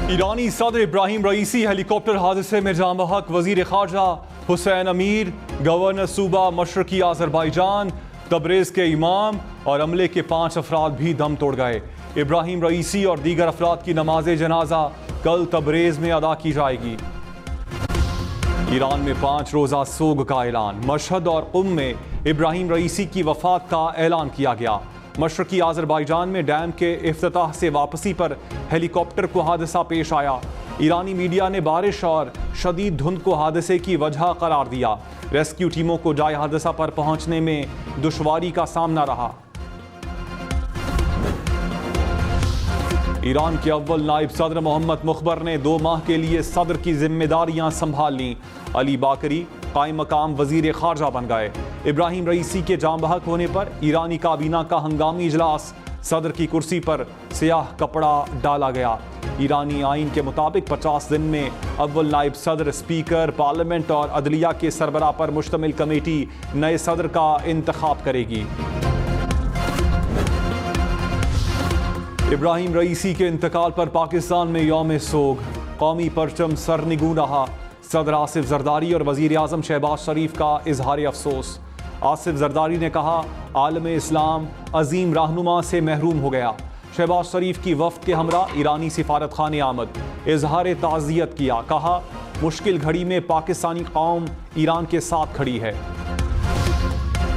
ईरानी सदर इब्राहिम रईसी हेलीकॉप्टर हादसे में जाँ बहक, वजीर खारजा हुसैन अमीर, गवर्नर सूबा मशरकी आज़रबाईजान, तबरेज़ के इमाम और अमले के 5 अफराद भी दम तोड़ गए। इब्राहिम रईसी और दीगर अफराद की नमाज जनाजा कल तबरेज़ में अदा की जाएगी। ईरान में 5 रोज़ा सोग का ऐलान, मशहद और कुम में इब्राहिम रईसी की वफात का ऐलान किया गया। मशरकी आज़रबाईजान में डैम के इफ्तिताह से वापसी पर हेलीकॉप्टर को हादसा पेश आया। ईरानी मीडिया ने बारिश और शदीद धुंध को हादसे की वजह करार दिया। रेस्क्यू टीमों को जाए हादसा पर पहुंचने में दुश्वारी का सामना रहा। ईरान के अव्वल नायब सदर मोहम्मद मुखबर ने 2 माह के लिए सदर की जिम्मेदारियां संभाल लीं। अली बाकरी कायम मकाम वजीर खारजा बन गए। इब्राहिम रईसी के जाँ बहक होने पर ईरानी काबीना का हंगामी इजलास, सदर की कुर्सी पर स्याह कपड़ा डाला गया। ईरानी आइन के मुताबिक 50 दिन में अव्वल नायब सदर, स्पीकर, पार्लियामेंट और अदलिया के सरबराह पर मुश्तमिल कमेटी नए सदर का इंतखाब करेगी। इब्राहिम रईसी के इंतकाल पर पाकिस्तान में यौम सोग, कौमी परचम सरनिगू रहा। सदर आसिफ जरदारी और वजीर आजम शहबाज शरीफ का इजहार अफसोस। आसिफ जरदारी ने कहा, आलम इस्लाम अजीम रहनुमा से महरूम हो गया। शहबाज शरीफ की वफ्द के हमरा ईरानी सिफारत खाने आमद, इजहार ताज़ियत किया। कहा, मुश्किल घड़ी में पाकिस्तानी कौम ईरान के साथ खड़ी है।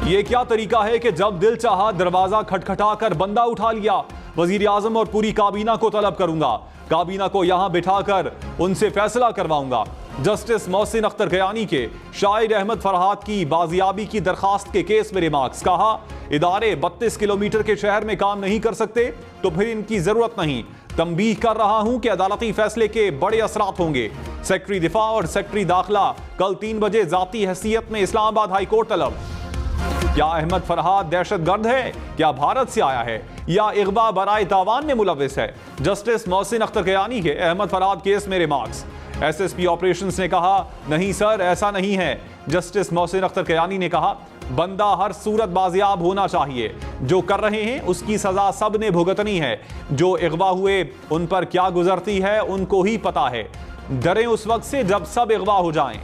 ये क्या तरीका है कि जब दिल चाहा दरवाजा खटखटा कर बंदा उठा लिया। वजीर आजम और पूरी काबीना को तलब करूंगा, काबीना को यहां बिठाकर उनसे फैसला करवाऊंगा। जस्टिस मोहसिन अख्तर गयानी के शायर अहमद फरहाद की बाजियाबी की दरखास्त के केस में रिमार्क्स। कहा, इदारे 32 किलोमीटर के शहर में काम नहीं कर सकते तो फिर इनकी जरूरत नहीं। तंबीह कर रहा हूं कि अदालती फैसले के बड़े असरात होंगे। सेक्रेटरी दिफा और सेक्रेटरी दाखिला कल 3 बजे जाती हैसियत में इस्लामाबाद हाईकोर्ट तलब। क्या अहमद फरहाद दहशतगर्द है? क्या भारत से आया है या इगवा बराए तावान में मुलविस है? जस्टिस मोहसिन अख्तर गयानी के अहमद फरहाद केस में रिमार्क्स। एसएसपी ऑपरेशंस ने कहा, नहीं सर, ऐसा नहीं है। जस्टिस मोहसिन अख्तर गयानी ने कहा, बंदा हर सूरत बाजियाब होना चाहिए। जो कर रहे हैं उसकी सजा सब ने भुगतनी है। जो इगवा हुए उन पर क्या गुजरती है उनको ही पता है। डरें उस वक्त से जब सब इगवा हो जाएं।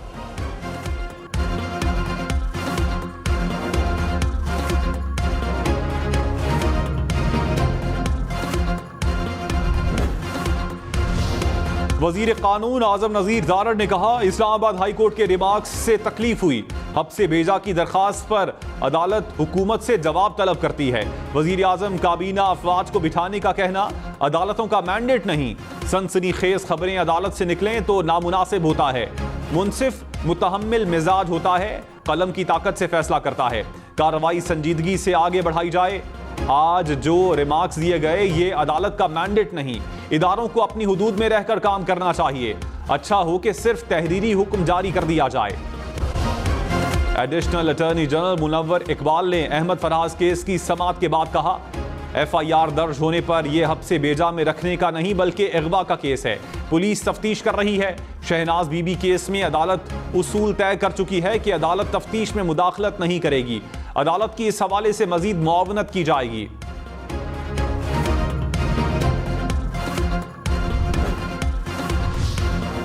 वजीर कानून आजम नजीर जारड़ ने कहा, इस्लामाबाद हाईकोर्ट के रिमार्क्स से तकलीफ हुई। हब से भेजा की दरखास्त पर अदालत हुकूमत से जवाब तलब करती है। वजीर आजम काबीना अफवाज को बिठाने का कहना अदालतों का मैंडेट नहीं। सनसनीखेज खबरें अदालत से निकलें तो नामुनासिब होता है। मुनसिफ मुतहम्मिल मिजाज होता है, कलम की ताकत से फैसला करता है। कार्रवाई संजीदगी से आगे बढ़ाई जाए। आज जो रिमार्क्स दिए गए ये अदालत का मैंडेट नहीं। इदारों को अपनी हुदूद में रहकर काम करना चाहिए। अच्छा हो कि सिर्फ तहरीरी हुक्म जारी कर दिया जाए। Additional attorney general Munawar Iqbal ने अहमद फरहाद केस की समाअत के बाद कहा, FIR दर्ज होने पर यह हब से बेजा में रखने का नहीं बल्कि अगवा का केस है। पुलिस तफ्तीश कर रही है। शहनाज बीबी केस में अदालत उसूल तय कर चुकी है कि अदालत तफ्तीश में मुदाखलत नहीं करेगी। अदालत की इस हवाले से मजीद मुआवनत की जाएगी।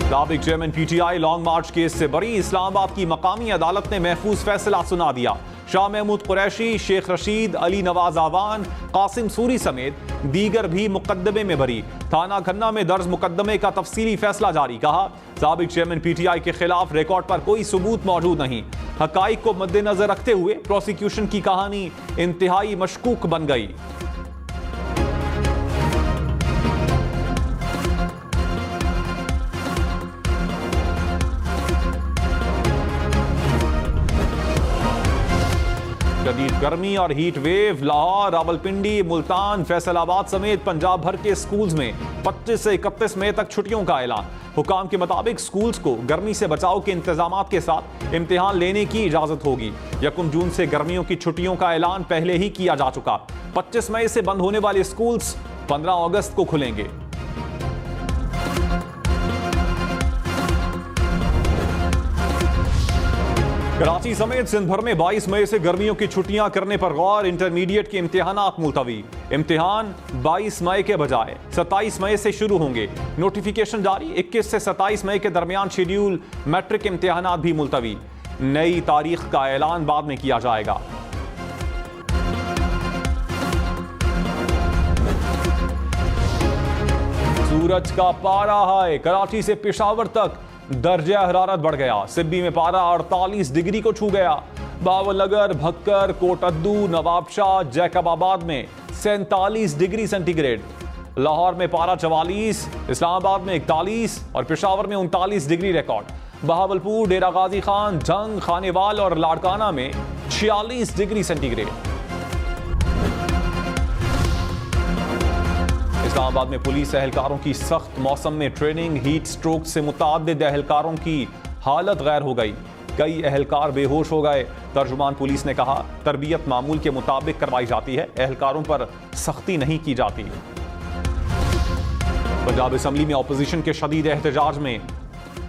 साबिक चेयरमैन PTI लॉन्ग मार्च केस से बरी। इस्लामाबाद की मकामी अदालत ने महफूज फैसला सुना दिया। शाह महमूद कुरैशी, शेख रशीद, अली नवाज आवान, कासिम सूरी समेत दीगर भी मुकदमे में बरी। थाना खन्ना में दर्ज मुकदमे का तफसीली फैसला जारी। कहा, साबिक चेयरमैन PTI के खिलाफ रिकॉर्ड पर कोई सबूत मौजूद नहीं। हकाइक को मद्देनजर रखते हुए प्रोसिक्यूशन की कहानी इंतहाई मशकूक बन गई। शदीद गर्मी और हीट वेव लाहौर, रावलपिंडी, मुल्तान, फैसलाबाद समेत पंजाब भर के स्कूल्स में 25 से 31 मई तक छुट्टियों का ऐलान। हुकाम के मुताबिक स्कूल्स को गर्मी से बचाव के इंतजामात के साथ इम्तिहान लेने की इजाजत होगी। 1 जून से गर्मियों की छुट्टियों का ऐलान पहले ही किया जा चुका। 25 मई से बंद होने वाले स्कूल्स 15 अगस्त को खुलेंगे। कराची समेत सिंध भर में 22 मई से गर्मियों की छुट्टियां करने पर गौर। इंटरमीडिएट के इम्तिहानात मुलतवी। इम्तिहान 22 मई के बजाय 27 मई से शुरू होंगे। नोटिफिकेशन जारी। 21 से 27 मई के दरमियान शेड्यूल मैट्रिक इम्तिहानात भी मुलतवी। नई तारीख का ऐलान बाद में किया जाएगा। सूरज का पारा हाय। कराची से पेशावर तक दर्जा हरारत बढ़ गया। सिब्बी में पारा 48 डिग्री को छू गया। बावलनगर, भक्कर, कोटद्दू, नवाबशाह, जैकबाबाद में 47 डिग्री सेंटीग्रेड। लाहौर में पारा 44, इस्लामाबाद में 41 और पेशावर में 39 डिग्री रिकॉर्ड। बहावलपुर, डेरा गाजी खान, जंग, खानेवाल और लाड़काना में 46 डिग्री सेंटीग्रेड। इस्लामाबाद में पुलिस एहलकारों की सख्त मौसम में ट्रेनिंग। हीट स्ट्रोक से मुताद्दिद एहलकारों की हालत गैर हो गई। कई एहलकार बेहोश हो गए। तर्जुमान पुलिस ने कहा, तरबियत मामूल के मुताबिक करवाई जाती है, एहलकारों पर सख्ती नहीं की जाती। पंजाब असम्बली में अपोजिशन के शदीद एहतजाज में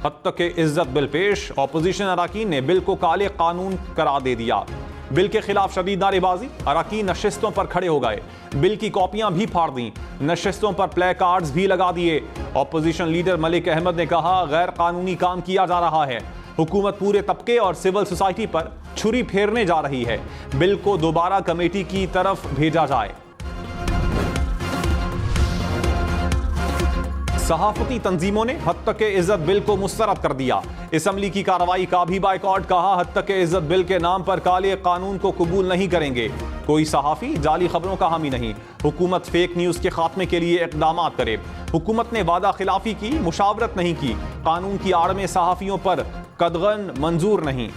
हद तक इज्जत बिल पेश। अपोजिशन अराकीन ने बिल को काले कानून करार दे दिया। बिल के खिलाफ शदीद नारेबाजी। अराकीन नशिस्तों पर खड़े हो गए। बिल की कॉपियां भी फाड़ दी। नशिस्तों पर प्ले कार्ड्स भी लगा दिए। अपोजिशन लीडर मलिक अहमद ने कहा, गैर कानूनी काम किया जा रहा है। हुकूमत पूरे तबके और सिविल सोसाइटी पर छुरी फेरने जा रही है। बिल को दोबारा कमेटी की तरफ भेजा जाए। सहाफती तंजीमों ने हद तक इज्जत बिल को मुस्तरद कर दिया। असम्बली की कार्रवाई का भी बायकॉट। कहा, हद तक इज्जत बिल के नाम पर काले कानून को कबूल नहीं करेंगे। कोई सहाफी जाली खबरों का हामी नहीं। हुकूमत फेक न्यूज के खात्मे के लिए इक़दामात करे। हुकूमत ने वादा खिलाफी की, मुशावरत नहीं की। कानून की आड़ में सहाफियों पर कदगन मंजूर नहीं।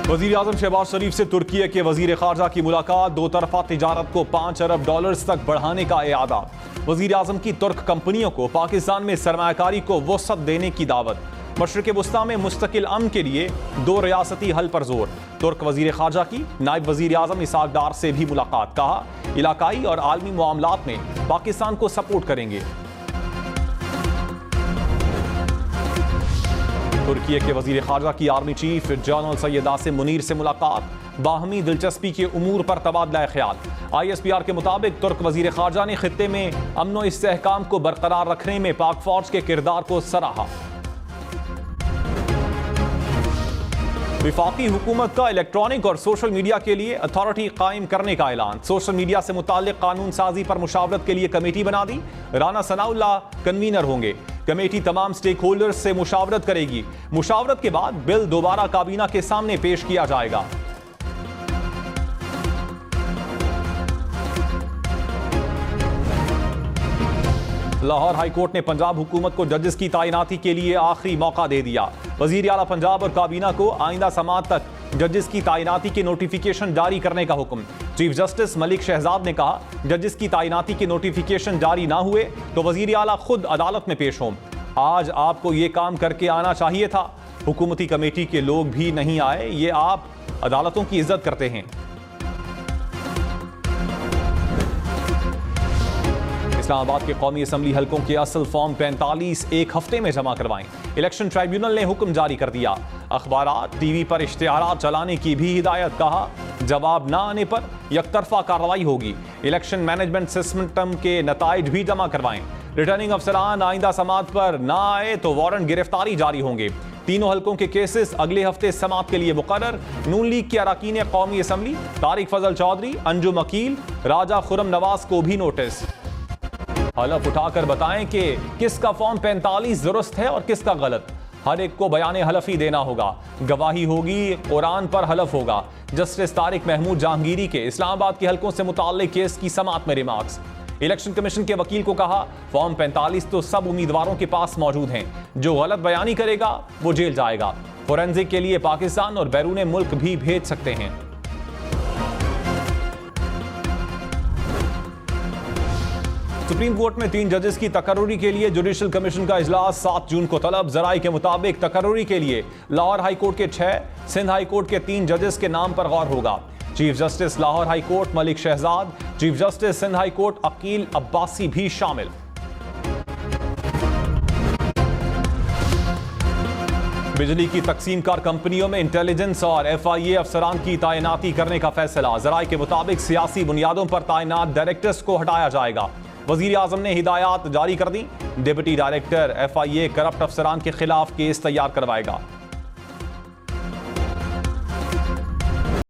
वज़ीर आज़म शहबाज शरीफ से तुर्की के वज़ीर ख़ारजा की मुलाकात। दो तरफ़ा तिजारत को $5 अरब तक बढ़ाने का इरादा। वज़ीर आज़म की तुर्क कंपनियों को पाकिस्तान में सरमायाकारी को वसअत देने की दावत। मशरिक़ वस्ता में मुस्तकिल अमन के लिए 2 रियासती हल पर जोर। तुर्क वज़ीर ख़ारजा की नायब वज़ीर आज़म इसाक डार से भी मुलाकात। कहा, इलाकाई और आलमी मामलात में पाकिस्तान को सपोर्ट करेंगे। तुर्की के वज़ीर ख़ारजा की army chief general Syed Asim Munir से मुलाकात। बाहमी दिलचस्पी के उमूर पर तबादला ख्याल। ISPR के मुताबिक तुर्क वज़ीर ख़ारजा ने खित्ते में अमन व इस्तेहकाम को बरकरार रखने में पाक फौज के किरदार को सराहा। विफाकी हुकूमत का इलेक्ट्रॉनिक और सोशल मीडिया के लिए अथॉरिटी कायम करने का ऐलान। सोशल मीडिया से मुताल्लिक कानून साजी पर मुशावरत के लिए कमेटी बना दी। राना सनाउल्लाह कन्वीनर होंगे। कमेटी तमाम स्टेक होल्डर्स से मुशावरत करेगी। मुशावरत के बाद बिल दोबारा काबीना के सामने पेश किया जाएगा। लाहौर हाई कोर्ट ने पंजाब हुकूमत को जजेस की तैनाती के लिए आखिरी मौका दे दिया। वजीर आला पंजाब और काबीना को आइंदा समात तक जजेस की तैनाती के नोटिफिकेशन जारी करने का हुक्म। चीफ जस्टिस मलिक शहजाद ने कहा, जजेस की तैनाती के नोटिफिकेशन जारी ना हुए तो वजीर आला खुद अदालत में पेश हों। आज आपको ये काम करके आना चाहिए था। हुकूमती कमेटी के लोग भी नहीं आए। ये आप अदालतों की इज्जत करते हैं। इस्लामाबाद के कौमी असम्बली हलकों के असल फॉर्म 45 एक हफ्ते में जमा करवाएं। इलेक्शन ट्राइब्यूनल ने हुक्म जारी कर दिया। अखबारात, टीवी पर इश्तिहारात चलाने की भी हिदायत। कहा, जवाब ना आने पर यकतरफा कार्रवाई होगी। इलेक्शन मैनेजमेंट सिस्टम के नताइज भी जमा करवाएं। रिटर्निंग अफसरान आइंदा समात पर ना आए तो वारंट गिरफ्तारी जारी होंगे। तीनों हलकों के केसेस अगले हफ्ते समात के लिए मुकर्रर। नून लीग के अरकान कौमी असम्बली तारिक फजल चौधरी, अंजुम अकील, राजा खुरम नवाज को भी नोटिस। हलफ उठाकर बताएं कि किसका फॉर्म 45 दुरुस्त है और किसका गलत। हर एक को बयान हलफी देना होगा। गवाही होगी, कुरान पर हलफ होगा। जस्टिस तारिक महमूद जहांगीरी के इस्लामाबाद के हलकों से मुताल्लिक केस की समात में रिमार्क्स। इलेक्शन कमीशन के वकील को कहा, फॉर्म 45 तो सब उम्मीदवारों के पास मौजूद हैं। जो गलत बयानी करेगा वो जेल जाएगा। फोरेंसिक के लिए पाकिस्तान और बैरून मुल्क भी भेज सकते हैं। सुप्रीम कोर्ट में 3 जजेस की तकर्रुरी के लिए जुडिशल कमीशन का इजलास 7 जून को तलब। जराई के मुताबिक तकर्रुरी के लिए लाहौर हाई कोर्ट के 6, सिंध हाई कोर्ट के 3 जजेस के नाम पर गौर होगा। Chief justice Lahore high court Malik Shahzad, chief justice Sindh high court Aqeel Abbasi भी शामिल। बिजली की तकसीम कार कंपनियों में इंटेलिजेंस और FIA अफसरान की तैनाती करने का फैसला। जराये के मुताबिक सियासी बुनियादों पर तैनात डायरेक्टर्स को हटाया जाएगा। वजीर आजम ने हिदायत जारी कर दी। डिप्टी डायरेक्टर FIA करप्ट अफसरान के खिलाफ केस तैयार करवाएगा।